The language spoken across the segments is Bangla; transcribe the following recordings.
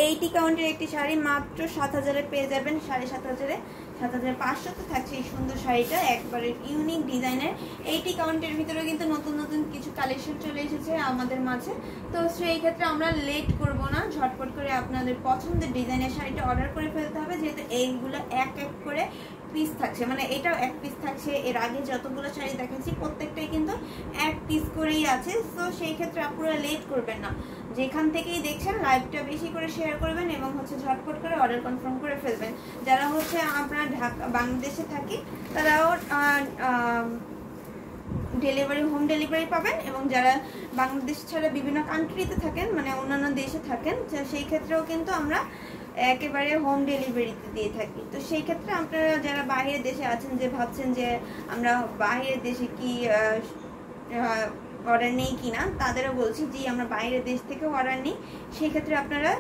80 কাউন্টের একটি শাড়ি মাত্র 7000-এ পেয়ে যাবেন, 7500-এ, 7500 তো থাকছে এই সুন্দর শাড়িটা, একবারে ইউনিক ডিজাইনের। 80 কাউন্টের ভিতরে কিন্তু নতুন নতুন কিছু কালেকশন চলে এসেছে আমাদের মাঝে। তো সেই ক্ষেত্রে আমরা লেট করব না, ঝটপট করে আপনাদের পছন্দের ডিজাইনের শাড়িটা অর্ডার করে ফেলতে হবে, যেহেতু এইগুলো এক এক করে পিস থাকছে, মানে এটাও এক পিস থাকছে। এর আগে যতগুলো শাড়ি দেখাচ্ছি প্রত্যেকটাই কিন্তু এক পিস করেই আছে। তো সেই ক্ষেত্রে আপনারা লেট করবেন না, যেখান থেকেই দেখছেন লাইভটা বেশি করে শেয়ার করবেন এবং হচ্ছে ঝটপট করে অর্ডার কনফার্ম করে ফেলবেন। যারা হচ্ছে আপনারা ঢাকা বাংলাদেশে থাকি তারাও ডেলিভারি, হোম ডেলিভারি পাবেন, এবং যারা বাংলাদেশ ছাড়া বিভিন্ন কান্ট্রিতে থাকেন, মানে অন্যান্য দেশে থাকেন, সেই ক্ষেত্রেও কিন্তু আমরা একেবারে হোম ডেলিভারিতে দিয়ে থাকি। তো সেই ক্ষেত্রে আপনারা যারা বাইরের দেশে আছেন, যে ভাবছেন যে আমরা বাইরের দেশে কি অর্ডার নেই কিনা, তাদেরও বলছি যে আমরা বাইরের দেশ থেকেও অর্ডার নিই। সেই ক্ষেত্রে আপনারা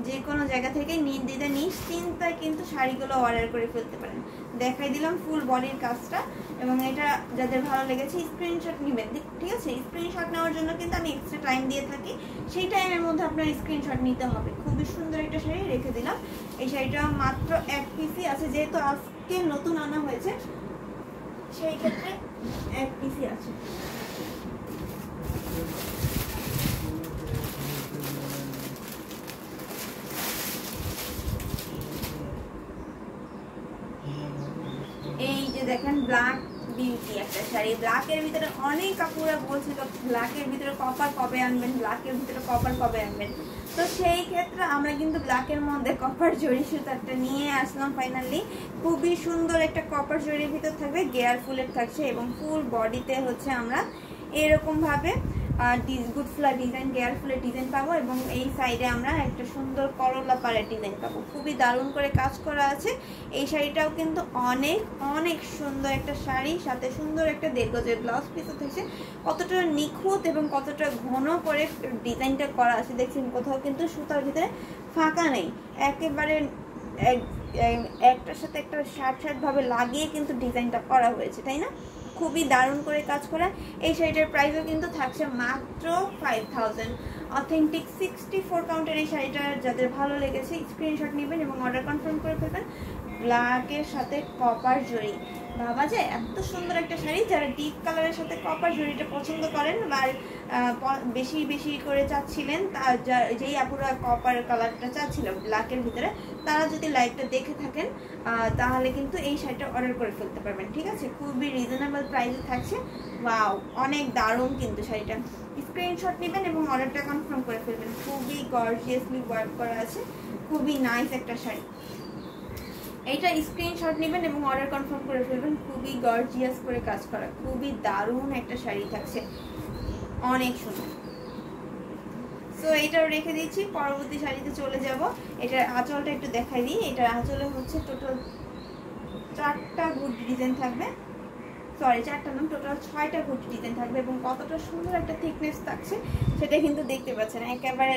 যে কোনো জায়গা থেকে নির্দ্বিধায় নিশ্চিন্তায় কিন্তু শাড়িগুলো অর্ডার করে ফেলতে পারেন। দেখাই দিলাম ফুল বডির কাজটা, এবং এটা যাদের ভালো লেগেছে স্ক্রিনশট নেবেন, ঠিক আছে? স্ক্রিনশট নেওয়ার জন্য কিন্তু আমি এক্সট্রা টাইম দিয়ে থাকি, সেই টাইমের মধ্যে আপনার স্ক্রিনশট নিতে হবে। খুবই সুন্দর একটা শাড়ি রেখে দিলাম। এই শাড়িটা মাত্র এক পিসই আছে, যেহেতু আজকে নতুন আনা হয়েছে সেই ক্ষেত্রে এক পিসই আছে। এই যে দেখেন ব্ল্যাক বিউটি একটা শাড়ি, ব্ল্যাকের ভিতরে অনেক কাপড়া বলছিল ব্ল্যাকের ভিতরে কপার কবে আনবেন, ব্ল্যাকের ভিতরে কপার কবে আনবেন। তো সেই ক্ষেত্রে আমরা কিন্তু ব্ল্যাকের মধ্যে কপার জরি সুতাটা নিয়ে আসলাম ফাইনালি। খুবই সুন্দর একটা কপার জরির ভিতর থাকবে, গেয়ার ফুলের থাকছে, এবং ফুল বডিতে হচ্ছে আমরা এরকম ভাবে গুড ফ্লার ডিজাইন, গেয়ার ফুলের ডিজাইন পাবো, এবং এই সাইডে আমরা একটা সুন্দর করলা পাড়ের ডিজাইন পাবো। খুবই দারুণ করে কাজ করা আছে। এই শাড়িটাও কিন্তু অনেক অনেক সুন্দর একটা শাড়ি, সাথে সুন্দর একটা 1.5 গজের ব্লাউজ পিসও থাকছে। কতটা নিখুঁত এবং কতটা ঘন করে ডিজাইনটা করা আছে দেখছেন, কোথাও কিন্তু সুতার ভিতরে ফাঁকা নেই, একেবারে একটার সাথে একটা শার্ট ভাবে লাগিয়ে কিন্তু ডিজাইনটা করা হয়েছে, তাই না? খুবই দারুণ করে কাজ করা। এই শাড়িটার প্রাইসও কিন্তু থাকছে মাত্র 5000। অথেন্টিক 64 কাউন্টের এই শাড়িটা যাদের ভালো লেগেছে স্ক্রিনশট নেবেন এবং অর্ডার কনফার্ম করে ফেলবেন। ব্ল্যাকের সাথে কপার জরি, ভাবা যায় এত সুন্দর একটা শাড়ি। যারা ডিপ কালারের সাথে কপার জরিটা পছন্দ করেন আর বেশি বেশি করে চাচ্ছিলেন, যেই আপুরা কপার কালারটা চাচ্ছিল ব্ল্যাকের ভিতরে, তারা যদি লাইভটা দেখে থাকেন তাহলে কিন্তু এই শাড়িটা অর্ডার করে ফেলতে পারবেন, ঠিক আছে? খুবই রিজনেবল প্রাইসে থাকছে। ওয়াও, অনেক দারুণ কিন্তু শাড়িটা। স্ক্রিনশট নেবেন এবং অর্ডারটা কনফার্ম করে ফেলবেন। খুবই গর্জিয়াসলি ওয়ার্ক করা আছে, খুবই নাইস একটা শাড়ি। এইটা স্ক্রিনশট নেবেন এবং অর্ডার কনফার্ম করে ফেলবেন। খুবই গর্জিয়াস করে কাজ করা, খুবই দারুণ একটা শাড়ি থাকছে, অনেক সুন্দর। সো এইটাও রেখে দিচ্ছি, পরবর্তী শাড়িতে চলে যাব। এটার আঁচলটা একটু দেখাই দিই। এটার আঁচলে হচ্ছে টোটাল 4টা গুড ডিজাইন থাকবে, সরি 4টা না, টোটাল 6টা গুড ডিজাইন থাকবে, এবং কতটা সুন্দর একটা থিকনেস থাকছে সেটা কিন্তু দেখতে পাচ্ছেন। একেবারে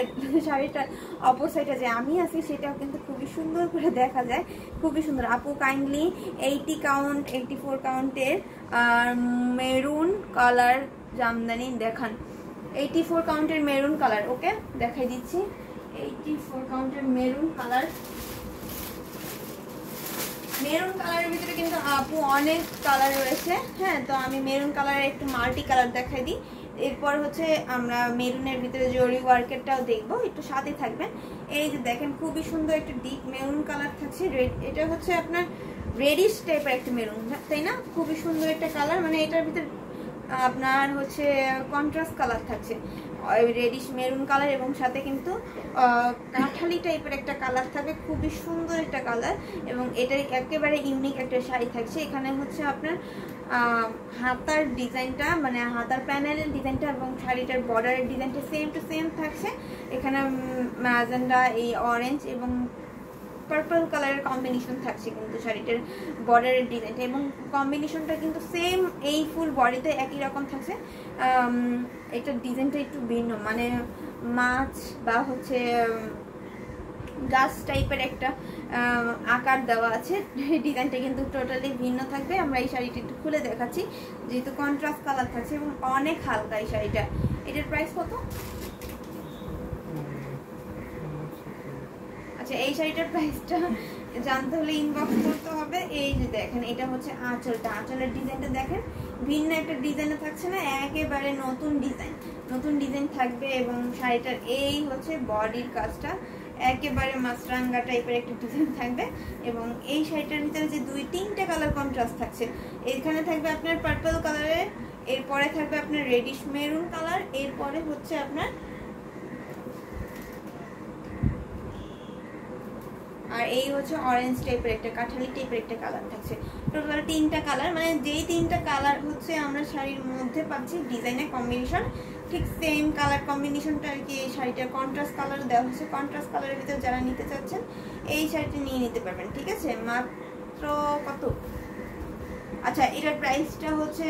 শাড়িটার অপর সাইডে যে আমি আছি সেটাও কিন্তু খুবই সুন্দর করে দেখা যায়, খুবই সুন্দর। আপু কাইন্ডলি 84 কাউন্টের মেরুন কালার জামদানি দেখান। 84 কাউন্টের মেরুন কালার, ওকে দেখাই দিচ্ছি। 84 কাউন্টের মেরুন কালার, মেরুন কালারের ভিতরে কিন্তু আপু অনেক কালার রয়েছে। হ্যাঁ, তো আমি মেরুন কালারের একটু মাল্টি কালার দেখাই দিই। এরপর হচ্ছে আমরা মেরুনের ভিতরে জরি ওয়ার্কেরটাও দেখবো, একটু সাথে থাকবেন। এই যে দেখেন খুবই সুন্দর একটা ডিপ মেরুন কালার থাকছে, এটা হচ্ছে আপনার রেডিশ টাইপের একটা মেরুন, তাই না? খুবই সুন্দর একটা কালার, মানে এটার ভিতরে আপনার হচ্ছে কন্ট্রাস্ট কালার থাকছে, রেডিশ মেরুন কালার, এবং সাথে কিন্তু কাঠালি টাইপের একটা কালার থাকে, খুবই সুন্দর একটা কালার। এবং এটা একেবারে ইউনিক একটা শাড়ি থাকছে। এখানে হচ্ছে আপনার হাতার ডিজাইনটা, মানে হাতার প্যানেলের ডিজাইনটা এবং শাড়িটার বর্ডারের ডিজাইনটা সেম টু সেম থাকছে। এখানে ম্যাজেন্ডা, এই অরেঞ্জ এবং পার্পল কালারের কম্বিনেশন থাকছে কিন্তু শাড়িটার বর্ডারের ডিজাইনটা, এবং কম্বিনেশনটা কিন্তু সেম এই ফুল বডিতে একই রকম থাকছে। এটার ডিজাইনটা একটু ভিন্ন, মানে মাছ বা হচ্ছে গাছ টাইপের একটা আকার দেওয়া আছে, ডিজাইনটা কিন্তু টোটালি ভিন্ন থাকবে। আমরা এই শাড়িটা একটু খুলে দেখাচ্ছি, যেহেতু কন্ট্রাস্ট কালার থাকছে এবং অনেক হালকা এই শাড়িটা। এটার প্রাইস কত? আচ্ছা এই শাড়িটার প্রাইসটা জানতে হলে ইনবক্স করতে হবে। এই যে দেখেন এটা হচ্ছে আঁচলটা, আঁচলের ডিজাইনটা দেখেন ভিন্ন একটা ডিজাইনে থাকছে না, একেবারে নতুন ডিজাইন থাকবে। এবং শাড়িটার এই হচ্ছে বডির কাজটা একেবারে মাছরাঙ্গা টাইপের একটা ডিজাইন থাকবে। এবং এই শাড়িটার ভিতরে যে 2-3টা কালার কন্ট্রাস্ট থাকছে, এখানে থাকবে আপনার পার্পল কালারের, এরপরে থাকবে আপনার রেডিশ মেরুন কালার, এরপরে হচ্ছে আপনার আর এই হচ্ছে অরেঞ্জ টাইপের একটা কাঠালি টাইপের একটা কালার থাকছে। টোটাল 3টা কালার, মানে যেই 3টা কালার হচ্ছে আমরা শাড়ির মধ্যে পাচ্ছি ডিজাইনের কম্বিনেশন, ঠিক সেম কালার কম্বিনেশনটা আর কি এই শাড়িটার কন্ট্রাস্ট কালার দেওয়া হচ্ছে। কন্ট্রাস্ট কালারের ভিতরে যারা নিতে চাচ্ছেন এই শাড়িটা নিয়ে নিতে পারবেন, ঠিক আছে। মাত্র কত? আচ্ছা এটার প্রাইসটা হচ্ছে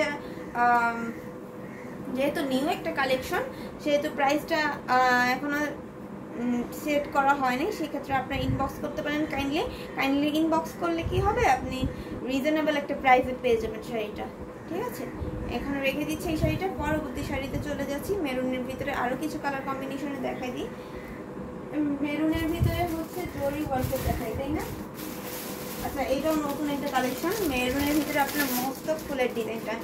যেহেতু নিউ একটা কালেকশন সেহেতু প্রাইসটা এখনো সেট করা হয়নি, সেক্ষেত্রে আপনার ইনবক্স করতে পারেন। কাইন্ডলি ইনবক্স করলে কি হবে, আপনি রিজনেবল একটা প্রাইসে পেয়ে যাবেন শাড়িটা, ঠিক আছে। এখানে রেখে দিচ্ছি এই শাড়িটা। পরবর্তী শাড়িতে চলে যাচ্ছি। মেরুনের ভিতরে আরও কিছু কালার কম্বিনেশনে দেখাই দিই। মেরুনের ভিতরে হচ্ছে জরি ওয়ার্কের দেখাই, তাই না? আচ্ছা এইটাও নতুন একটা কালেকশন। মেরুনের ভিতরে আপনার মস্তক ফুলের ডিজাইনটা,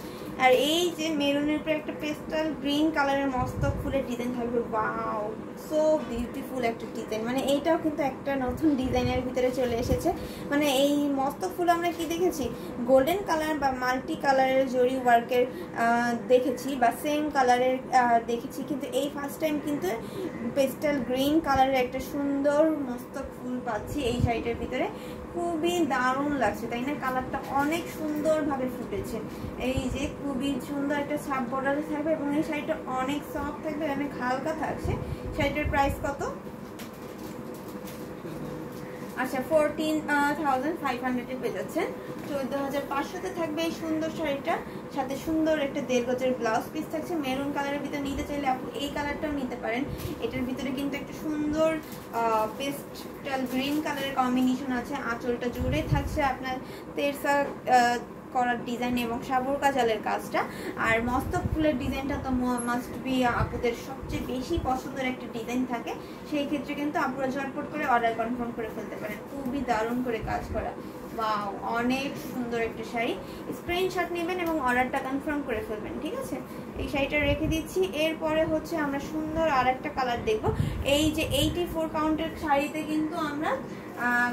আর এই যে মেরুনের উপরে একটা পেস্টাল গ্রিন কালারের মস্তক ফুলের ডিজাইন থাকবে। ওয়াও, সো বিউটিফুল একটা ডিজাইন। মানে এইটাও কিন্তু একটা নতুন ডিজাইনের ভিতরে চলে এসেছে। মানে এই মস্তক ফুল আমরা কি দেখেছি, গোল্ডেন কালার বা মাল্টি কালারের জরি ওয়ার্কের দেখেছি, বা সেম কালারের দেখেছি, কিন্তু এই ফার্স্ট টাইম কিন্তু পেস্টাল গ্রিন কালারের একটা সুন্দর মস্তক ফুল পাচ্ছি এই শাড়িটার ভিতরে। খুবই দারুণ লাগছে, তাই না? কালারটা অনেক সুন্দরভাবে ফুটেছে। এই যে খুবই সুন্দর একটা সাব বর্ডারে থাকবে এবং এই শাড়িটা অনেক সফট থাকবে, অনেক হালকা থাকছে। শাড়িটার প্রাইস কত? আচ্ছা 14,500 পেয়ে যাচ্ছেন। 14,500 থাকবে এই সুন্দর শাড়িটা, সাথে সুন্দর একটা 1.5 গজের ব্লাউজ পিস থাকছে। মেরুন কালারের ভিতরে নিতে চাইলে আপু এই কালারটাও নিতে পারেন। এটার ভিতরে কিন্তু একটা সুন্দর পেস্টাল গ্রিন কালারের কম্বিনেশন আছে। আঁচলটা জুড়ে থাকছে আপনার তেরসা করার ডিজাইন এবং সাবুর কাজালের কাজটা। আর মস্তক ফুলের ডিজাইনটা তো মাস্ট বি আপুদের সবচেয়ে বেশি পছন্দের একটা ডিজাইন থাকে, সেই ক্ষেত্রে কিন্তু আপুরা ঝটপট করে অর্ডার কনফার্ম করে ফেলতে পারেন। খুবই দারুণ করে কাজ করা, ওয়াও অনেক সুন্দর একটা শাড়ি। স্ক্রিনশট নেবেন এবং অর্ডারটা কনফার্ম করে ফেলবেন, ঠিক আছে। এই শাড়িটা রেখে দিচ্ছি। এরপরে হচ্ছে আমরা সুন্দর আর একটা কালার দেখব। এই যে 84 কাউন্টের শাড়িতে কিন্তু আমরা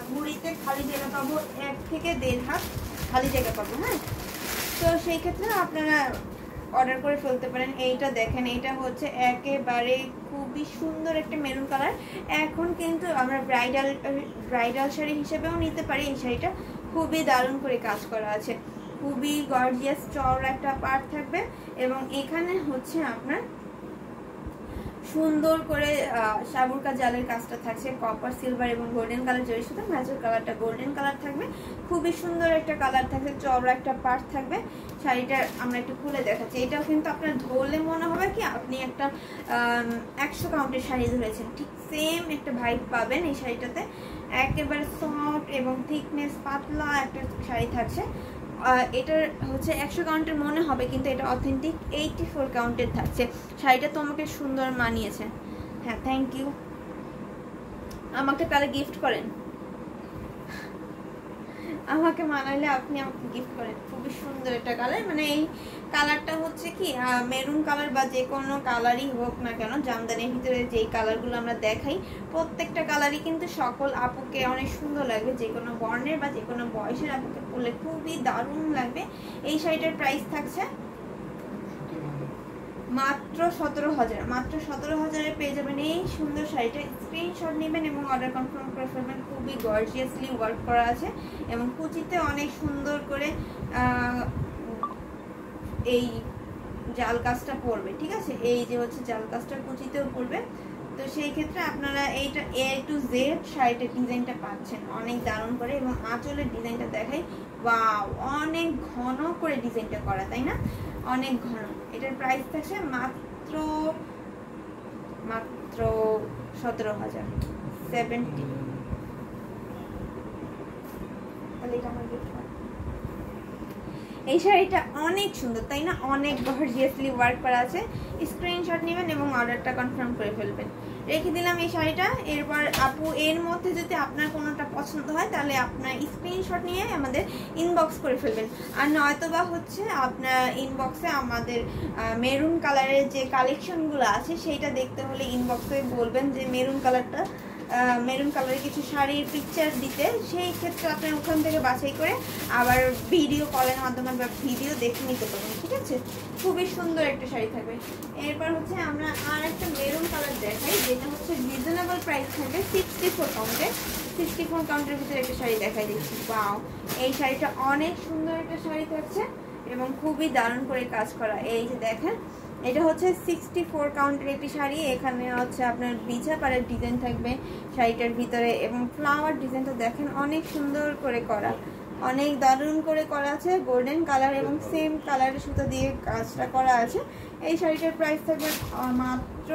ঘুড়িতে খালি জায়গা পাবো, 1 থেকে 1.5 হাত খালি জায়গা পাবো, হ্যাঁ। তো সেই ক্ষেত্রে আপনারা অর্ডার করে ফেলতে পারেন। এইটা দেখেন, এটা হচ্ছে একেবারে খুবই সুন্দর একটা মেরুন কালার। এখন কিন্তু আমরা ব্রাইডাল শাড়ি হিসেবেও নিতে পারি। এই শাড়িটা খুবই দারুণ করে কাজ করা আছে, খুবই গর্জিয়াস চওড়া একটা পাড় থাকবে এবং এখানে হচ্ছে আপনার সুন্দর করে সাবুর কাজালের কাজটা থাকছে। কপার, সিলভার এবং গোল্ডেন কালার জড়িয়ে সুতো, ম্যাচের কালারটা গোল্ডেন কালার থাকবে। খুবই সুন্দর একটা কালার থাকবে, চওড়া একটা পার্ট থাকবে। শাড়িটা আমরা একটু খুলে দেখাচ্ছি। এটাও কিন্তু আপনার ধরলে মনে হবে কি আপনি একটা 100 কাউন্টের শাড়ি ধরেছেন, ঠিক সেম একটা ভাইব পাবেন এই শাড়িটাতে। একেবারে সফট এবং থিকনেস পাতলা একটা শাড়ি থাকছে। এটার হচ্ছে 100 কাউন্টের মনে হবে, কিন্তু এটা অথেন্টিক 84 কাউন্টের থাকছে। শাড়িটা তো আমাকে সুন্দর মানিয়েছে, হ্যাঁ থ্যাংক ইউ। আমাকে তাহলে গিফট করেন, আমাকে মানাইলে আপনি আমাকে গিফট করেন। খুবই সুন্দর একটা কালার, মানে এই কালারটা হচ্ছে কি মেরুন কালার বা যে কোনো কালারই হোক না কেন, জামদানির ভিতরে যেই কালারগুলো আমরা দেখাই প্রত্যেকটা কালারই কিন্তু সকল আপুকে অনেক সুন্দর লাগবে। যে কোনো বর্ণের বা যে কোনো বয়সের আপুকে পরলে খুবই দারুণ লাগবে। এই শাড়িটার প্রাইস থাকছে মাত্র 17,000। মাত্র 17,000-এ পেয়ে যাবেন এই সুন্দর শাড়িটা। স্ক্রিনশট নেবেন এবং অর্ডার কনফার্ম করে ফেলবেন। খুবই গর্জিয়াসলি ওয়ার্ক করা আছে এবং কুচিতে অনেক সুন্দর করে এই জাল কাজটা পড়বে, ঠিক আছে। এই যে হচ্ছে জাল কাজটা কুচিতেও পড়বে। তো সেই ক্ষেত্রে আপনারা এইটা A to Z শাড়িটার ডিজাইনটা পাচ্ছেন অনেক দারুণ করে। এবং আঁচলের ডিজাইনটা দেখাই, ওয়াও অনেক ঘন করে ডিজাইনটা করা, তাই না? অনেক ঘন। এটার প্রাইস থাকছে মাত্র 17,000, 70। তাহলে এটা আমার গিফট। এই শাড়িটা অনেক সুন্দর তাই না, অনেক গর্জিয়াসলি ওয়ার্ক করা আছে। স্ক্রিনশট নেবেন এবং অর্ডারটা কনফার্ম করে ফেলবেন। রেখে দিলাম এই শাড়িটা। এরপর আপু এর মধ্যে যদি আপনার কোনোটা পছন্দ হয় তাহলে আপনার স্ক্রিনশট নিয়ে আমাদের ইনবক্স করে ফেলবেন, আর নয়তোবা হচ্ছে আপনার ইনবক্সে আমাদের মেরুন কালারের যে কালেকশনগুলো আছে সেইটা দেখতে হলে ইনবক্সে বলবেন যে মেরুন কালারের কিছু শাড়ির পিকচার দিতে, সেই ক্ষেত্রে আপনি ওখান থেকে বাছাই করে আবার ভিডিও কলের মাধ্যমে বা ভিডিও দেখে নিতে পারবেন, ঠিক আছে। খুবই সুন্দর একটা শাড়ি থাকবে। এরপর হচ্ছে আমরা আর একটা মেরুন কালার দেখাই, যেটা হচ্ছে রিজনেবল প্রাইস থাকবে 64 কাউন্টে। 64 কাউন্টের ভিতরে একটা শাড়ি দেখাই দিচ্ছি। ওয়াও, এই শাড়িটা অনেক সুন্দর একটা শাড়ি থাকছে এবং খুবই দারুণ করে কাজ করা। এই যে দেখেন, এটা হচ্ছে 64 কাউন্টের একটি শাড়ি। এখানে হচ্ছে আপনার বিছা পাড়ের ডিজাইন থাকবে শাড়িটার ভিতরে, এবং ফ্লাওয়ার ডিজাইনটা দেখেন অনেক সুন্দর করে করা, অনেক দারুণ করে করা আছে। গোল্ডেন কালার এবং সেম কালারের সুতা দিয়ে কাজটা করা আছে। এই শাড়িটার প্রাইস থাকবে মাত্র